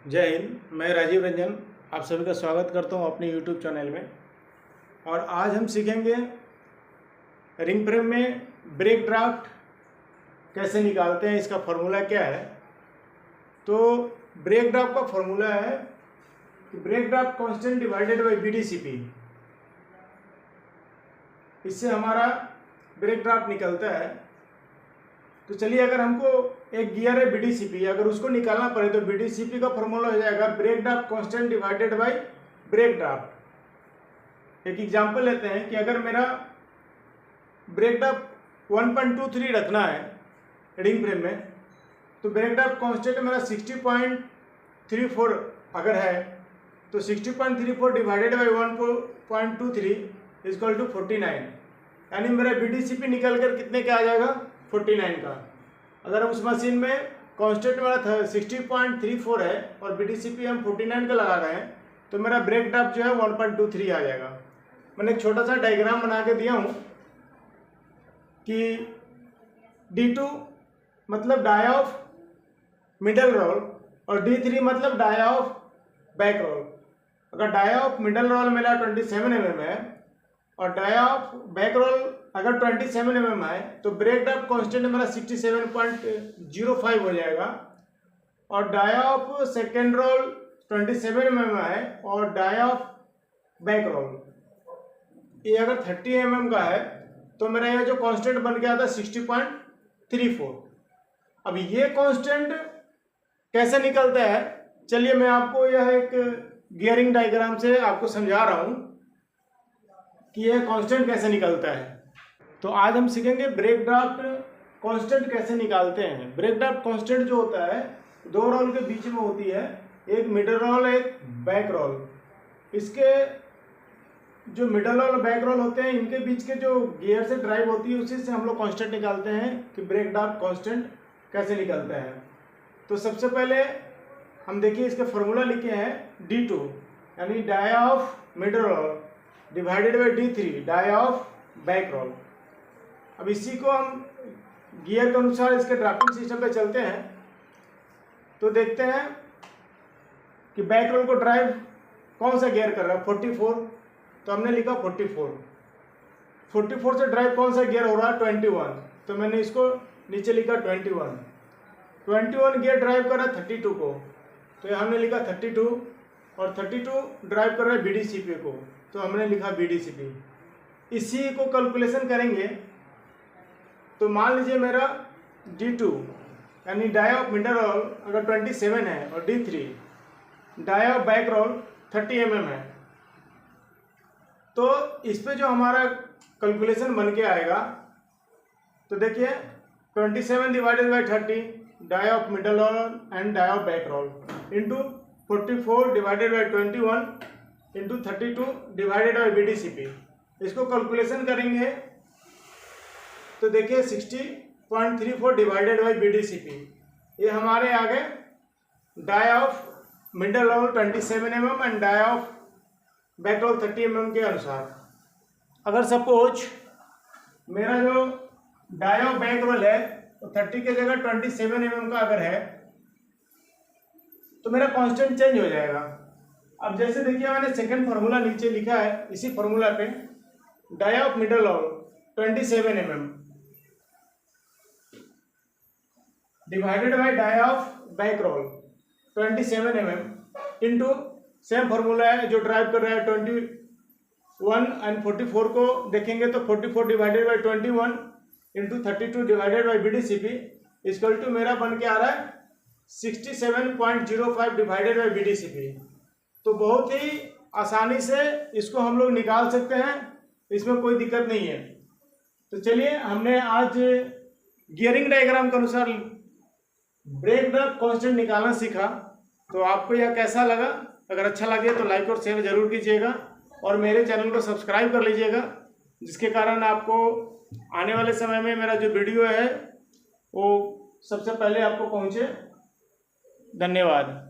जय हिंद। मैं राजीव रंजन आप सभी का स्वागत करता हूं अपने YouTube चैनल में। और आज हम सीखेंगे रिंग फ्रेम में ब्रेक ड्राफ्ट कैसे निकालते हैं, इसका फॉर्मूला क्या है। तो ब्रेक ड्राफ्ट का फॉर्मूला है कि break draft constant divided by BDCP। इससे हमारा ब्रेक ड्राफ्ट निकलता है। तो चलिए, अगर हमको एक गियर है BDCP, अगर उसको निकालना पड़े तो BDCP का फॉर्मूला हो जाएगा break draft constant divided by break draft. एक एग्जांपल लेते हैं कि अगर मेरा ब्रेक ड्राफ्ट 1.23 रखना है रिंग फ्रेम में, तो ब्रेक ड्राफ्ट कांस्टेंट मेरा 60.34 अगर है तो 60.34 डिवाइडेड बाई 1.23 इजक्वल टू 49, यानी मेरा BDCP निकल कर कितने का आ जाएगा, 49 का। अगर उस मशीन में कांस्टेंट मेरा 60.34 है और BDCP हम 49 का लगा रहे हैं तो मेरा ब्रेक ड्राफ्ट जो है 1.23 आ जाएगा। मैंने एक छोटा सा डायग्राम बना के दिया हूँ कि D2 मतलब डाई ऑफ मिडल रोल और D3 मतलब डाई ऑफ बैक रोल। अगर डाई ऑफ मिडल रोल मेरा 27 mm है और डाई ऑफ बैक रोल अगर 27 mm है तो ब्रेक ड्राफ्ट कांस्टेंट मेरा 67.05 हो जाएगा। और die of second roll 27 mm है और डाई ऑफ बैक रोल ये अगर 30 mm का है तो मेरा यह जो कांस्टेंट बन गया था 60.34। अब ये कांस्टेंट कैसे निकलता है, चलिए मैं आपको यह एक गियरिंग डायग्राम से आपको समझा रहा हूँ कि यह कांस्टेंट कैसे निकलता है। तो आज हम सीखेंगे ब्रेक ड्राफ्ट कांस्टेंट कैसे निकालते हैं। ब्रेक ड्राफ्ट कांस्टेंट जो होता है दो रोल के बीच में होती है, एक मिडल रोल एक बैक रोल। इसके जो मिडल रोल और बैक रोल होते हैं इनके बीच के जो गियर से ड्राइव होती है उसी से हम लोग कांस्टेंट निकालते हैं कि ब्रेक ड्राफ्ट कांस्टेंट कैसे निकलता है। तो सबसे पहले हम देखिए इसका फॉर्मूला लिखे हैं D2 यानी die of middle roll divided by D3 die of back roll. अब इसी को हम गियर के अनुसार इसके ड्राफ्टिंग सिस्टम पे चलते हैं तो देखते हैं कि बैक रोल को ड्राइव कौन सा गियर कर रहा है, 44। तो हमने लिखा 44 से ड्राइव कौन सा गियर हो रहा है, 21। तो मैंने इसको नीचे लिखा 21 गियर ड्राइव कर रहा है 32 को, तो हमने लिखा 32। और 32 ड्राइव कर रहा है BDCP को, तो हमने लिखा BDCP। इसी को कैलकुलेशन करेंगे तो मान लीजिए मेरा D2 यानी डाई ऑफ मिडल रोल अगर 27 है और D3 die of back roll 30 mm है, तो इस पे जो हमारा कैलकुलेशन बन के आएगा तो देखिए 27 divided by 30 die of middle roll and die of back roll into 44 divided by 21 into 32 divided by BDCP। इसको कैलकुलेशन करेंगे तो देखिए 60.34 डिवाइडेड बाई BDCP ये हमारे आ गए die of middle roll 27 mm and die of back roll 30 mm के अनुसार। अगर सपोज मेरा जो डाई ऑफ बैक रोल है तो 30 के जगह 27 mm का अगर है तो मेरा कांस्टेंट चेंज हो जाएगा। अब जैसे देखिए मैंने सेकंड फार्मूला नीचे लिखा है, इसी फार्मूला पे die of middle roll 27 mm divided by die of back roll 27 mm into same formula है जो ड्राइव कर रहा है 21 एंड 44 को देखेंगे तो 44 divided by 21 into 32 divided by BDCP equal to मेरा बन के आ रहा है 67.05 डिवाइडेड बाई BDCP। तो बहुत ही आसानी से इसको हम लोग निकाल सकते हैं, इसमें कोई दिक्कत नहीं है। तो चलिए, हमने आज गियरिंग डायग्राम के अनुसार ब्रेक ड्राफ्ट कांस्टेंट निकालना सीखा। तो आपको यह कैसा लगा? अगर अच्छा लगे तो लाइक और शेयर जरूर कीजिएगा और मेरे चैनल को सब्सक्राइब कर लीजिएगा, जिसके कारण आपको आने वाले समय में मेरा जो वीडियो है वो सबसे पहले आपको पहुंचे। धन्यवाद।